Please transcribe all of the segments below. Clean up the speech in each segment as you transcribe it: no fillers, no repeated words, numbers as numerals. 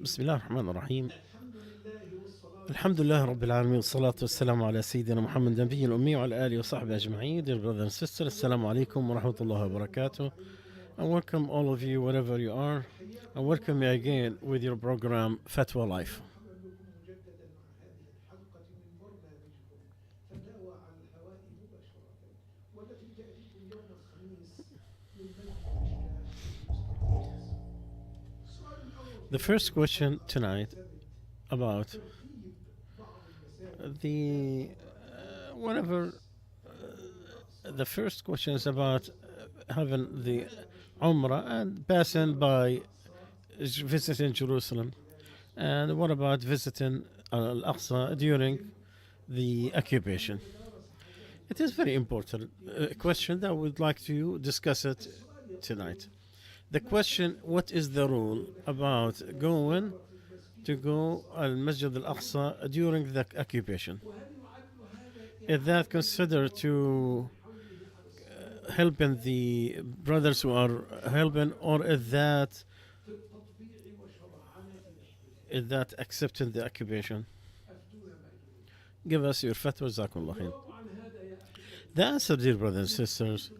بسم الله الرحمن الرحيم. الحمد لله رب العالمين والصلاة والسلام على سيدنا محمد النبي الأمي وعلى آله وصحبه أجمعين. Dear brothers and sisters, Assalamu alaikum wa rahmatullahi wa barakatuh. And welcome all of you wherever you are. And welcome you again with your program Fatwa Life. The first question tonight about the the first question is about having the Umrah and passing by visiting Jerusalem. And what about visiting Al Aqsa during the occupation? It is very important question that I would like to discuss it tonight. The question, what is the rule about going to go Al Masjid Al Aqsa during the occupation? Is that considered to helping the brothers who are helping, or is that accepting the occupation? Give us your fatwa, Jazakumullah khair. The answer, dear brothers and sisters,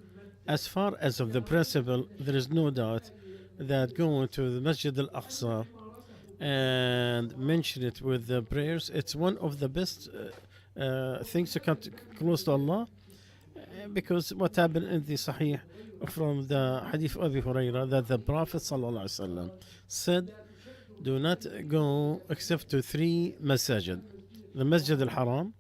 as far as of the principle, there is no doubt that going to the Masjid Al-Aqsa and mention it with the prayers, it's one of the best things to come close to Allah, because what happened in the Sahih from the Hadith of Abi Hurairah, that the Prophet ﷺ said, do not go except to three masajid: the Masjid Al-Haram,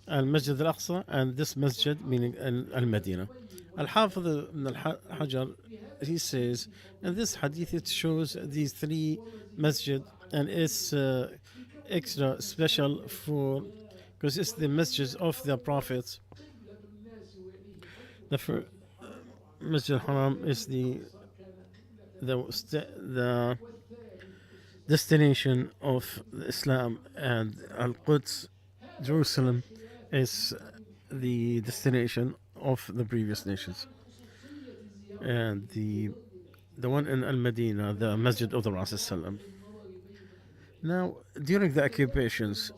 Al-Masjid Al-Aqsa, and this masjid, meaning Al-Madinah. Al-Hafiz ibn al-Hajar, he says, in this hadith it shows these three masjid, and it's extra special because it's the masjid of the prophets. The first Masjid Al-Haram is the destination of Islam, and Al-Quds, Jerusalem, is the destination of the previous nations. And the one in Al-Madinah, the Masjid of the Prophet. Now, during the occupations,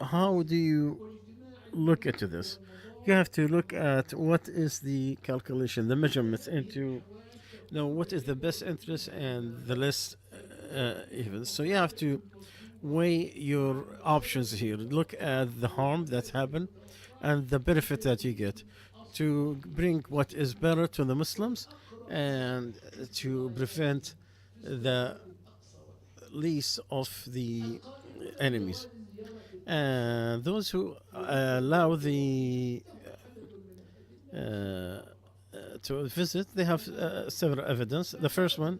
how do you look into this? You have to look at what is the calculation, the measurements into what is the best interest and the less even. So you have to weigh your options here. Look at the harm that happened and the benefit that you get, to bring what is better to the Muslims and to prevent the least of the enemies. And those who allow the to visit, they have several evidence. The first one,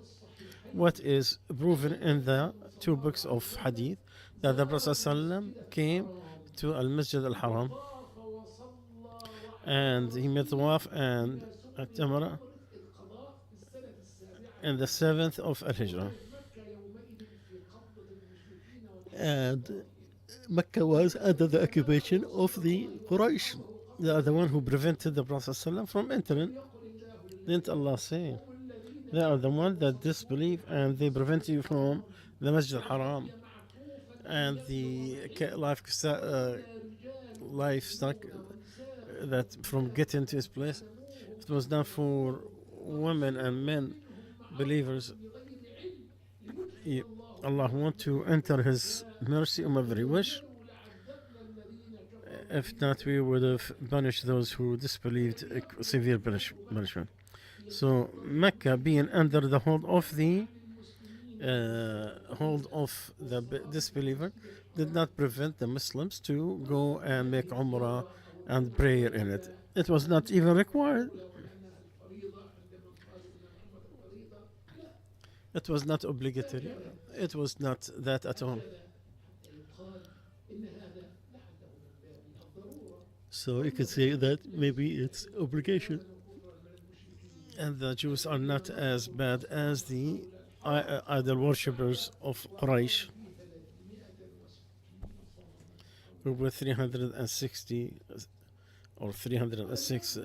what is proven in the two books of Hadith, that the Prophet ﷺ came to Al-Masjid Al-Haram and he made Tawaf and Tamara in the 7th of Al-Hijrah. And Mecca was under the occupation of the Quraysh. They are the one who prevented the Prophet ﷺ from entering. Didn't Allah say? They are the one that disbelieve and they prevent you from the Masjid Al-Haram and the livestock that from getting to his place. It was done for women and men, believers. Allah want to enter His mercy on every wish. If not, we would have punished those who disbelieved, severe punishment. So Mecca, being under the hold of the disbeliever, did not prevent the Muslims to go and make Umrah and prayer in it. It was not even required. It was not obligatory. It was not that at all. So you could say that maybe it's obligation. And the Jews are not as bad as the idol worshippers of Quraysh, who were 360 or 306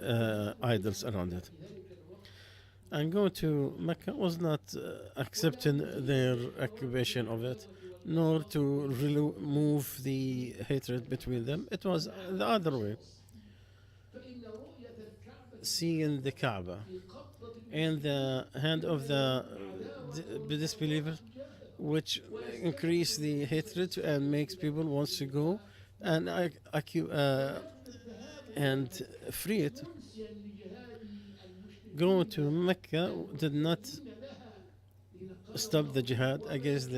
idols around it. And going to Mecca was not accepting their occupation of it, nor to remove the hatred between them. It was the other way, seeing the Kaaba in the hand of the disbeliever, which increase the hatred and makes people want to go and and free it. Going to Mecca did not stop the jihad against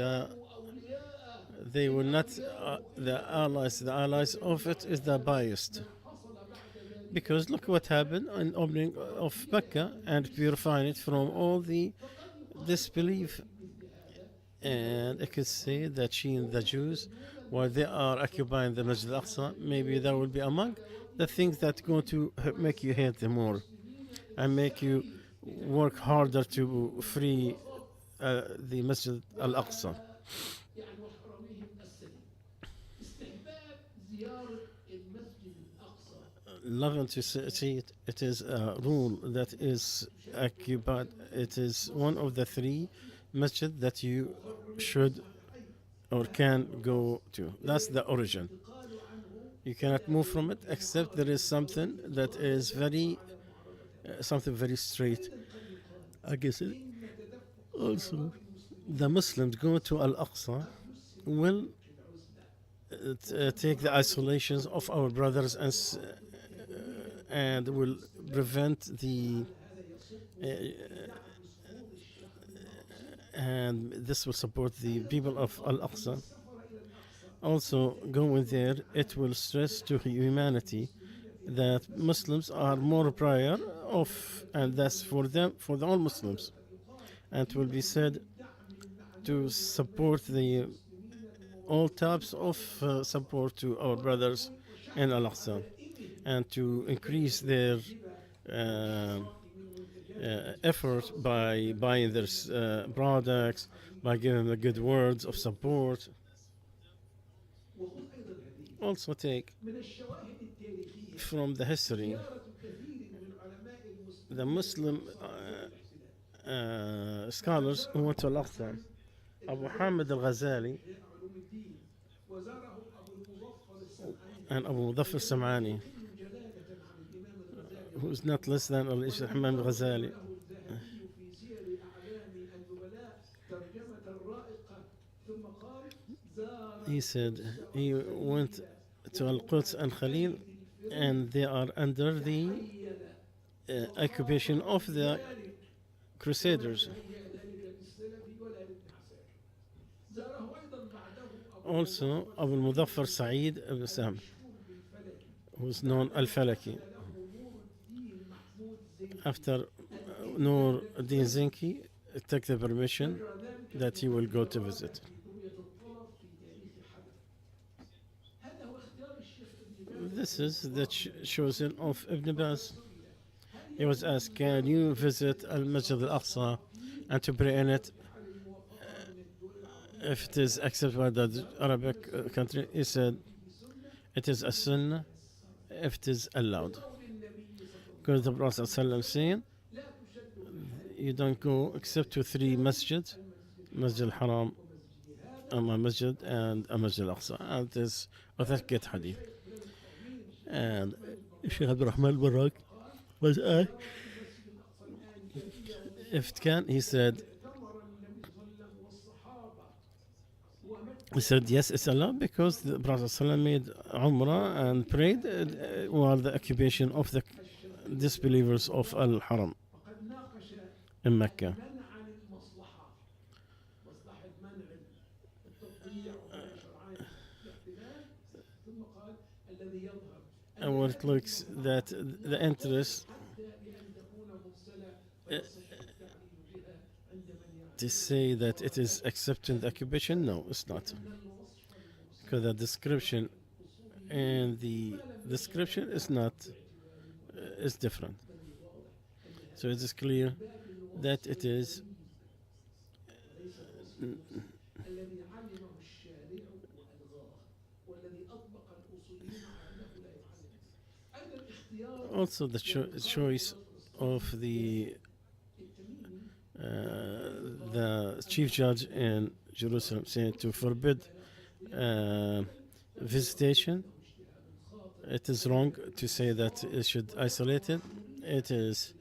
they were not the allies. The allies of it is the biased. Because look what happened in opening of Mecca and purifying it from all the disbelief. And I could say that she and the Jews, while they are occupying the Masjid al-Aqsa, maybe that will be among the things that going to make you hate them more and make you work harder to free the Masjid al-Aqsa. Loving to see it, it is a rule that is occupied. It is one of the three masjid that you should or can go to. That's the origin. You cannot move from it except there is something that is something very straight. I guess it. Also, the Muslims go to Al Aqsa will take the isolations of our brothers and will prevent the and this will support the people of Al Aqsa. Also, going there, it will stress to humanity that Muslims are more prior of, and that's for them, for the all Muslims. And it will be said to support the all types of support to our brothers in Al Aqsa and to increase their uh, effort by buying their products, by giving them good words of support. Also, take from the history the Muslim scholars who went to Al Aqsa. Abu Hamid al Ghazali and Abu Mudaffar Sam'ani, who is not less than Al Hamid al Ghazali. He said he went to Al Quds and Khalil, and they are under the occupation of the Crusaders. Also, Abu Mudaffar Sa'id ibn Sam, who is known Al Falaki. After Nur Din Zinki took the permission that he will go to visit. This is the chosen of Ibn Baz. He was asked, can you visit Al Masjid Al Aqsa and to pray in it if it is accepted by the Arabic country? He said, it is a sunnah if it is allowed. Because the Prophet saying, you don't go except to three masjids, Masjid al-Haram, Amma Masjid, and Masjid al-Aqsa. And it is authentic hadith. And Sheikh Abdul Rahman Barak was asked if it can. He said yes, it's allowed because the Prophet ﷺ made Umrah and prayed while the occupation of the disbelievers of Al-Haram in Mecca. And what it looks that the interest to say that it is accepting the occupation, no, it's not. Because the description and the description is not, is different. So it is clear that it is also the choice of the the chief judge in Jerusalem saying to forbid uh, visitation. It is wrong to say that it should isolate it. It is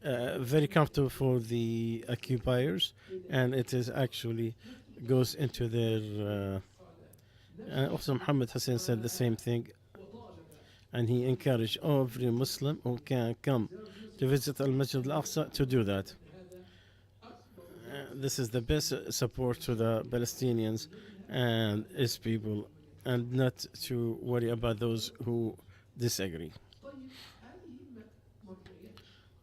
very comfortable for the occupiers, and it is actually goes into their. Also, Muhammad Hussein said the same thing, and he encouraged every Muslim who can come to visit Al Masjid Al Aqsa to do that. This is the best support to the Palestinians and its people, and not to worry about those who disagree.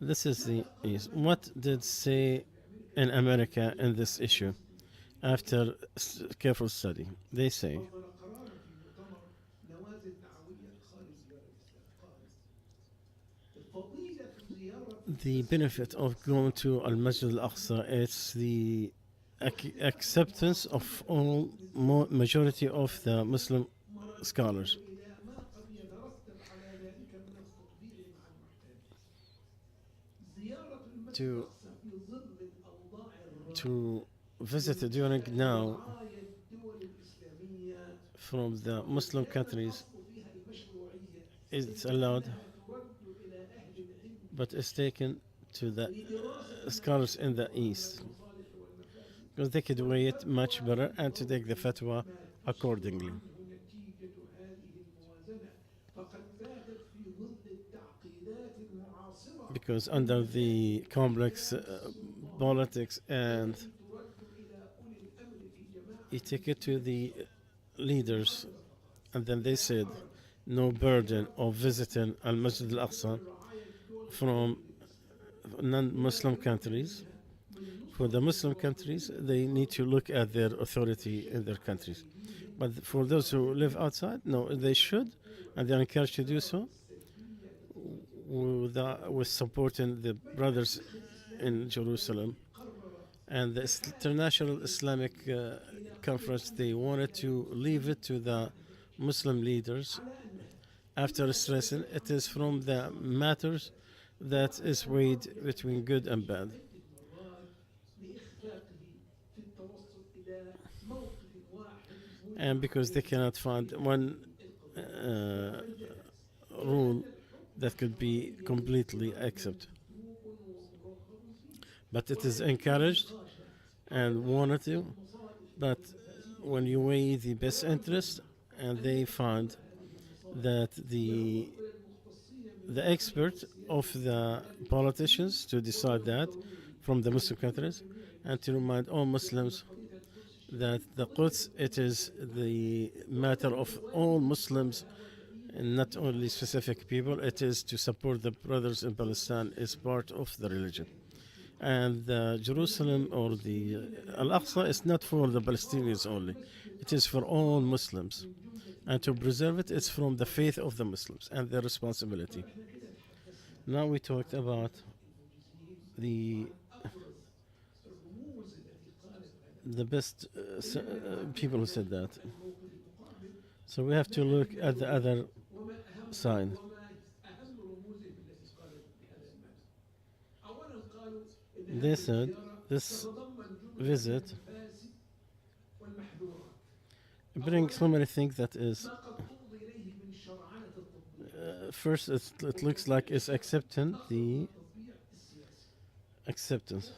This is the is what did say in America in this issue after careful study. They say the benefit of going to Al Masjid Al Aqsa is the acceptance of all majority of the Muslim scholars. To to visit during now from the Muslim countries is allowed, but it's taken to the scholars in the East because they could weigh it much better and to take the fatwa accordingly. Because under the complex politics, and you take it to the leaders, and then they said no burden of visiting Al Masjid Al Aqsa from non-Muslim countries. For the Muslim countries, they need to look at their authority in their countries. But for those who live outside, no, they should, and they're encouraged to do so, with supporting the brothers in Jerusalem. And the International Islamic Conference, they wanted to leave it to the Muslim leaders after stressing it is from the matters that is weighed between good and bad. And because they cannot find one rule that could be completely accepted. But it is encouraged and wanted to, but when you weigh the best interest, and they find that the expert of the politicians to decide that from the Muslim countries, and to remind all Muslims that the Quds, it is the matter of all Muslims and not only specific people. It is to support the brothers in Palestine is part of the religion. And Jerusalem or the Al-Aqsa is not for the Palestinians only. It is for all Muslims. And to preserve it is from the faith of the Muslims and their responsibility. Now we talked about the best people who said that. So we have to look at the other side. They said this visit brings so many things that is first it looks like it's accepting the acceptance.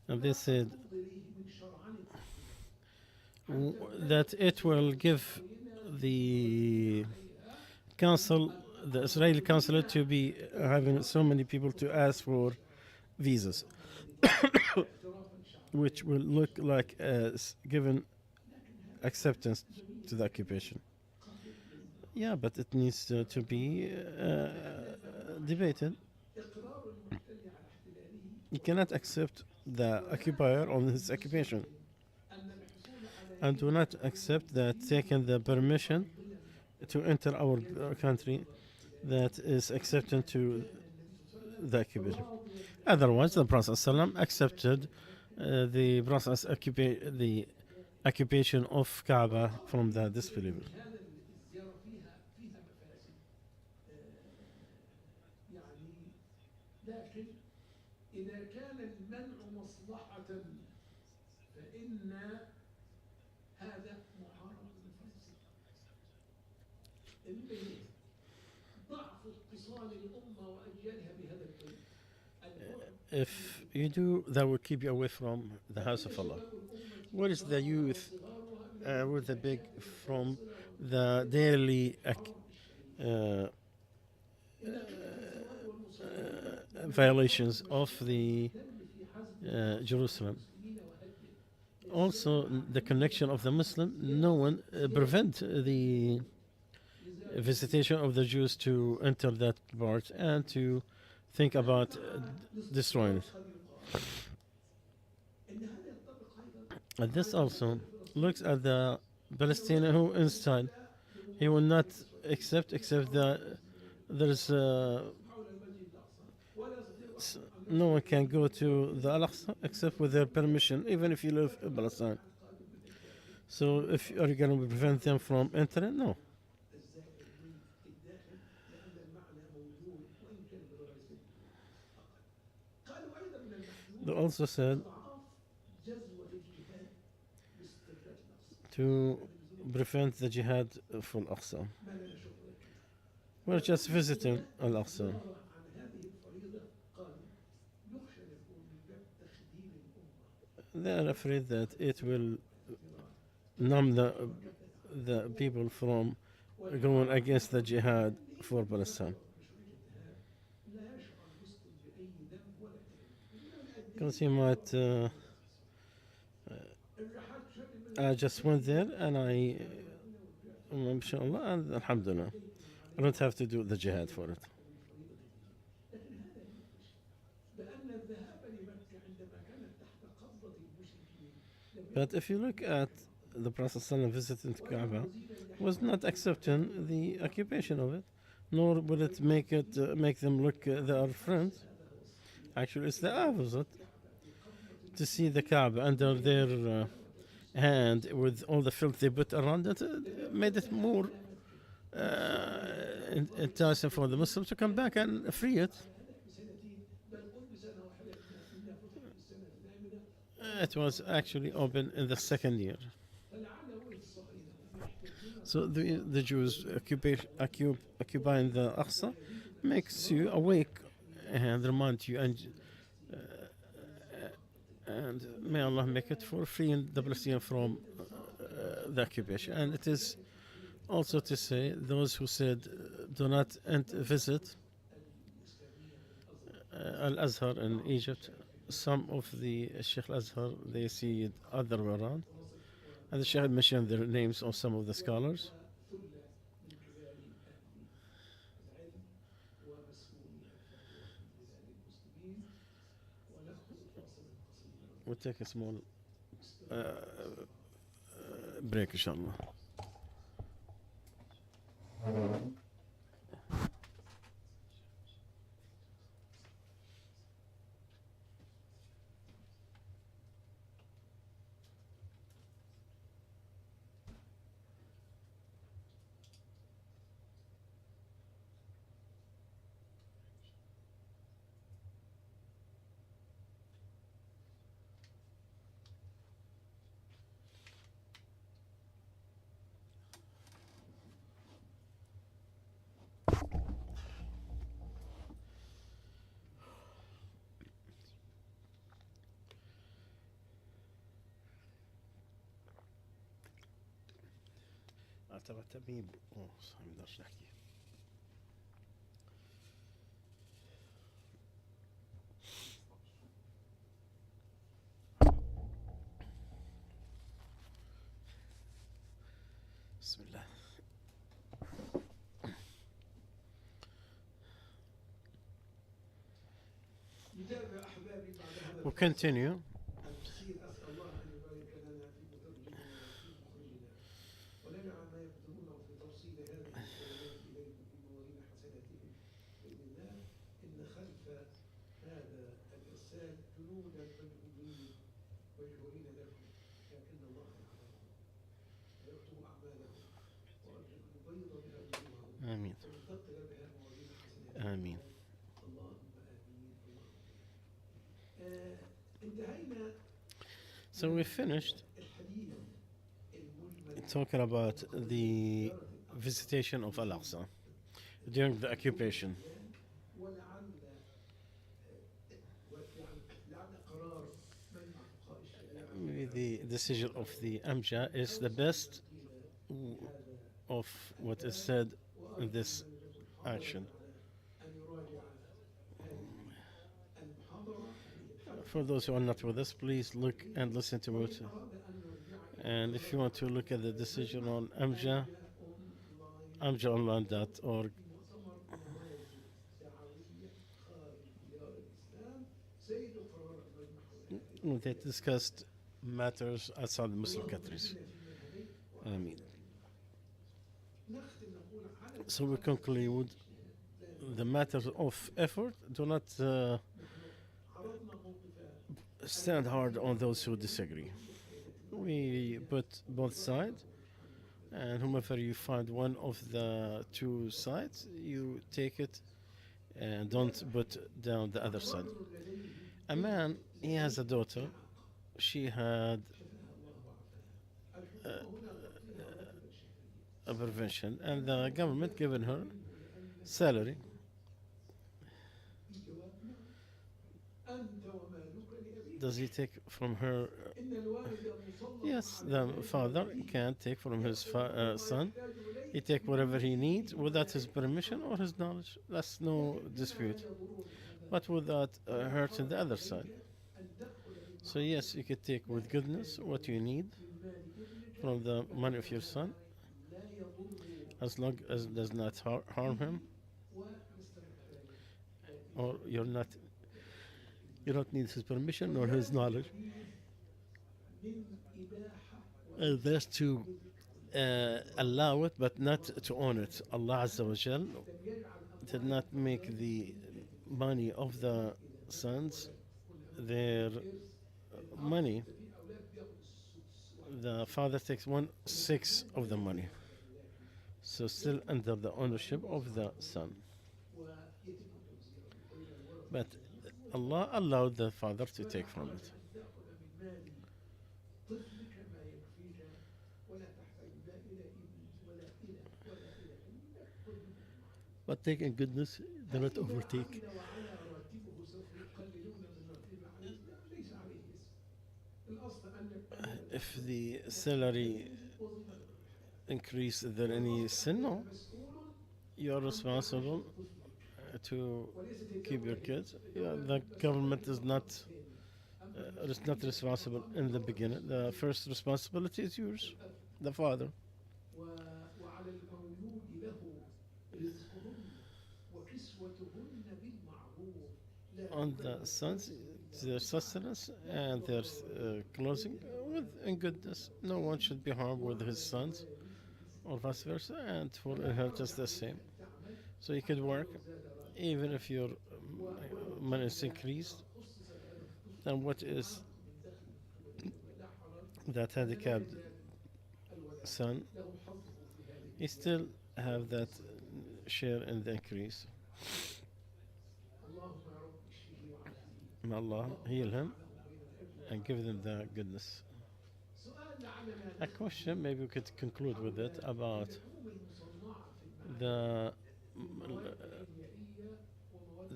And they said that it will give the council, the Israeli consulate, to be having so many people to ask for visas, which will look like as given acceptance to the occupation. Yeah, but it needs to be debated. You cannot accept the occupier on his occupation, and do not accept that taking the permission to enter our country that is accepted to the occupation. Otherwise, the Prophet ﷺ accepted the process the occupation of Kaaba from the disbeliever. إذا كان المنع مصلحة فإن هذا محاربة للفرض. المهم ضعف اتصال الأمة وأجيالها بهذا البيت. If you do, that will keep you away from the house of Allah. What is the youth with the big from the daily violations of the Jerusalem? Also, the connection of the Muslim, no one prevent the visitation of the Jews to enter that part and to think about destroying it. And this also looks at the Palestinian who inside. He will not accept except that there's no one can go to the Al-Aqsa except with their permission, even if you live in Palestine. So if are you going to prevent them from entering? No. They also said to prevent the jihad for Al-Aqsa. We're just visiting Al-Aqsa. They are afraid that it will numb the people from going against the jihad for Palestine. Because he might I just went there and inshallah, and alhamdulillah, I don't have to do the jihad for it. But if you look at the Prophet ﷺ visiting Kaaba, was not accepting the occupation of it, nor will it make them look they are friends. Actually, it's the opposite. To see the Kaaba under their hand with all the filth they put around it, made it more enticing for the Muslims to come back and free it. It was actually open in the second year. So the Jews occupying the Aqsa makes you awake and remind you, and may Allah make it for freeing the Palestinians from the occupation. And it is also to say, those who said do not visit Al-Azhar in Egypt, some of the Sheikh Al-Azhar, they see it other way around. And the Sheikh mentioned their names of some of the scholars. We'll take a small break, inshallah. تبع التميم صح ما نقدرش نحكي. بسم الله. We'll continue. أرسال جنودا مجهولين مجهولين لكم لكن الله يعلمهم ويكتب أعمالهم وأرجو أن يبيض بها وجوههم آمين. ويثقل بها موازين حسناتهم آمين. اللهم آمين اللهم آمين. انتهينا So we finished الحديث المجمل talking about the visitation of Al Aqsa during the occupation. ولعل يعني لعل قرار مجمع فقهاء الشريعة The decision of the Amja is the best of what is said in this action. أن يراجع هذه المحاضرة For those who are not with us, please look and listen to it. And if you want to look at the decision on Amja, amjaonline.org. مؤتمر نماذج دعوية خارج ديار الإسلام سيد قرار المجمع They discussed matters outside the Muslim countries. Ameen. نختم نقول على So we conclude the matter of effort. Do not عرضنا موقف stand hard on those who disagree. We put both sides, and whomever you find one of the two sides, you take it and don't put down the other side. A man, he has a daughter. She had a prevention, and the government given her salary. أنت ومالك لأبيك Does he take from her? إن الوالد مسلط Yes, the father can take from his son. He take whatever he needs without his permission or his knowledge. That's no dispute. But without hurting the other side. So yes, you could take with goodness what you need from the money of your son, as long as it does not harm him, or you don't need his permission or his knowledge. And that's to allow it, but not to own it. Allah Azza wa Jal did not make the money of the sons their money. The father takes 1/6 of the money, so still under the ownership of the son. But Allah allowed the father to take from it. But taking goodness, do not overtake. If the salary increase, is there any sin? No. You are responsible to keep your kids. Yeah, the government is not responsible in the beginning. The first responsibility is yours, the father. وعلى المولود له رزقهن وكسوتهن بالمعروف On the sons, their sustenance and their clothing in goodness. No one should be harmed with his sons, or vice versa, and for inheritance the same. So you could work, even if your money is increased. Then what is that handicapped son? He still have that share in the increase. May Allah heal him and give them the goodness. A question, maybe we could conclude with it, about the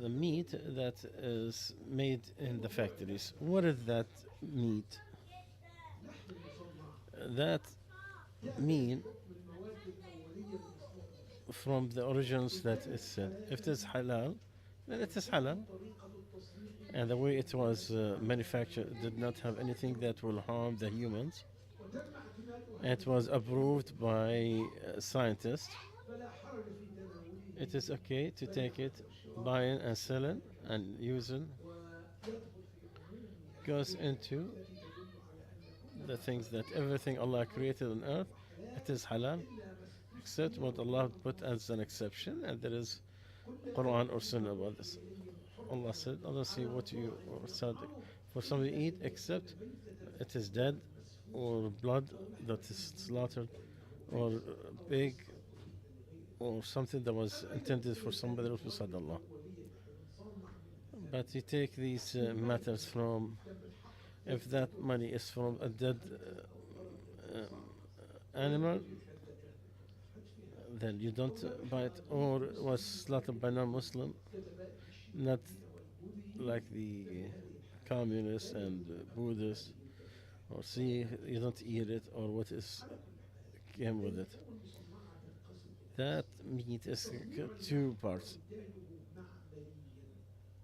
meat that is made in the factories. What is that meat? That mean from the origins that it said. If it is halal, then it is halal. And the way it was manufactured did not have anything that will harm the humans. It was approved by scientists. It is okay to take it, buy it and sell it and use it. Goes into the things that everything Allah created on earth, it is halal, except what Allah put as an exception, and there is Quran or Sunnah about this. Allah said, I don't see what you said for somebody to eat except it is dead or blood that is slaughtered or pig or something that was intended for somebody else beside Allah. But you take these matters from, if that money is from a dead animal, then you don't buy it, or was slaughtered by non-Muslim, not like the communists and Buddhists, or see, you don't eat it, or what is came with it. That meat is two parts.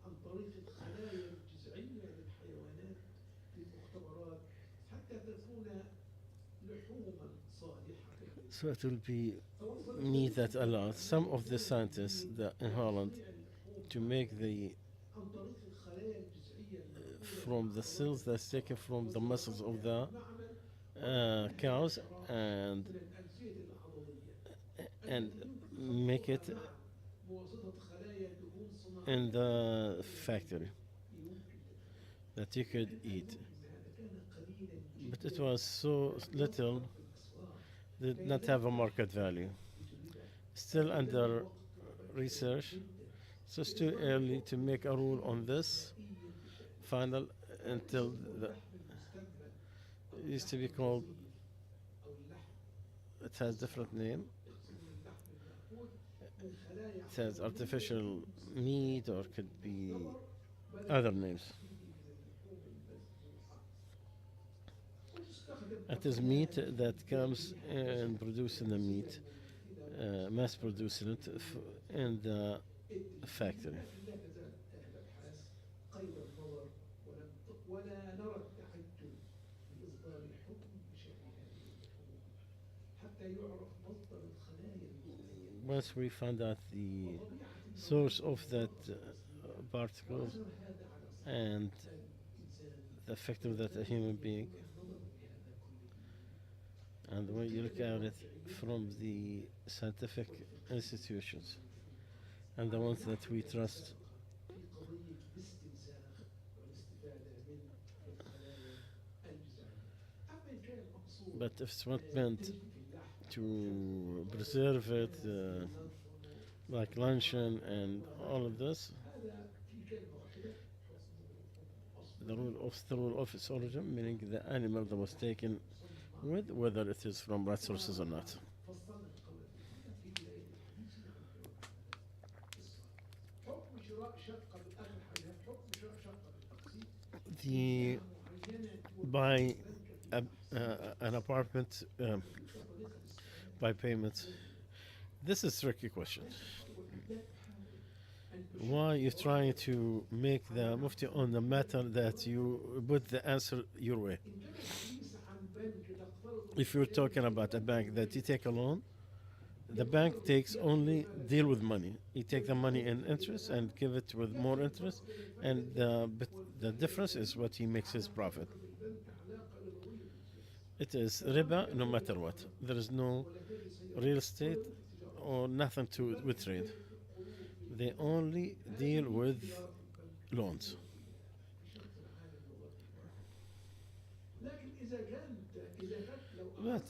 عن طريق الخلايا الجذعية للحيوانات للمختبرات حتى تكون لحوما صالحة. So it will be meat that allows some of the scientists that in Holland to make the عن طريق الخلايا الجذعية from the cells that's taken from the muscles of the معمل cows and من الأجزاء العضلية and make it بواسطة خلايا دهون صناعية in the factory يمكن that you could eat. هذا كان قليلا But it was so little, did not have a market value. Still under research, so it's too early to make a rule on this final until the, it used to be called, it has different name. It has artificial meat or could be other names. It is meat that comes and producing the meat, mass producing it in the factory. لا تزال الأبحاث قيد النظر ولا نرى التعجل بإصدار حكم بشأن هذه اللحوم حتى يعرف مصدر الخلايا المختلفة Once we found out the source of that particles وأثر هذا على صحة and الإنسان the effect of that a human being, والنظر بهذا كله and when you look at it from the scientific institutions and the ones that we trust, في قضية الاستنساخ والاستفادة من الخلايا الجذعية أما إن كان المقصود but if it's not meant تجديد اللحم to preserve it, like luncheon and all of this, هذا في كلمة واحدة حسن the rule of its origin, meaning the animal that was taken with, whether it is from right sources or not. فصلنا القول في بداية الحديث عن حكم شراء شقة بالآخر حاجة حكم شراء شقة بالتقسيط The buy an apartment by payment. This is a tricky question. Why you trying to make the mufti on the matter that you put the answer your way? If you're talking about a bank that you take a loan, the bank takes only deal with money. You take the money in interest and give it with more interest, and the difference is what he makes his profit. It is riba no matter what. There is no real estate or nothing to with trade. They only deal with loans. لكن إذا كانت لو But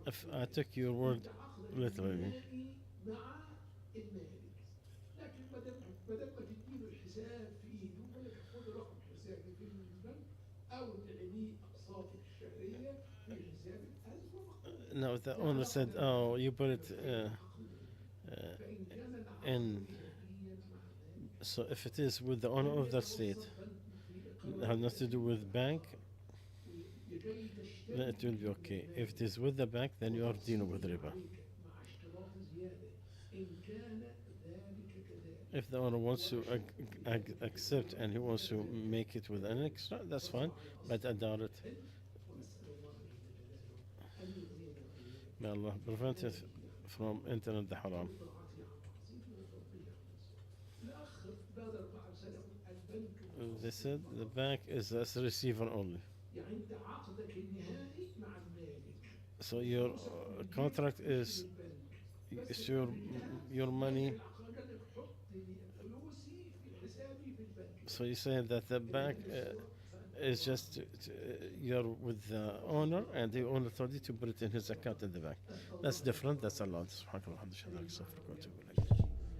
if I took your word literally, مع المالك لكن بدل ما تديله الحساب في ايده يقول لك خد رقم حسابي في البنك او تعمليه اقساطك الشهريه في حسابك هذا هو مقبول no, the owner said, "Oh, you put it فان كان العقد in." ذهبيا مع ذلك So if it is with the owner of the state, it has nothing to do with bank, لكي تشتري then it will be okay. If it is with the bank, then you are dealing with riba. مع اشتراط زياده ان كان ذلك كذلك If the owner wants to accept and he wants to make it with an extra, that's fine. But I doubt it. ونسال الله جل جلاله ان يغنينا واياك May Allah prevent it from entering the haram. طاعته عن معصيته وفضله عن نفسه. الأخ بادر بعد سنة البنك They said the bank is as a receiver only. يعني أنت عقدك النهائي مع المالك. So your contract is البنك. your money. العقد قال لك حط لي فلوسي في حسابي في البنك. So you're saying that the bank is just you're with the owner, and the owner told you to put it in his account in the bank. That's different. That's allowed. سبحانك اللهم وبحمدك أشهد أن لا إله إلا أنت أستغفرك وأتوب إليك.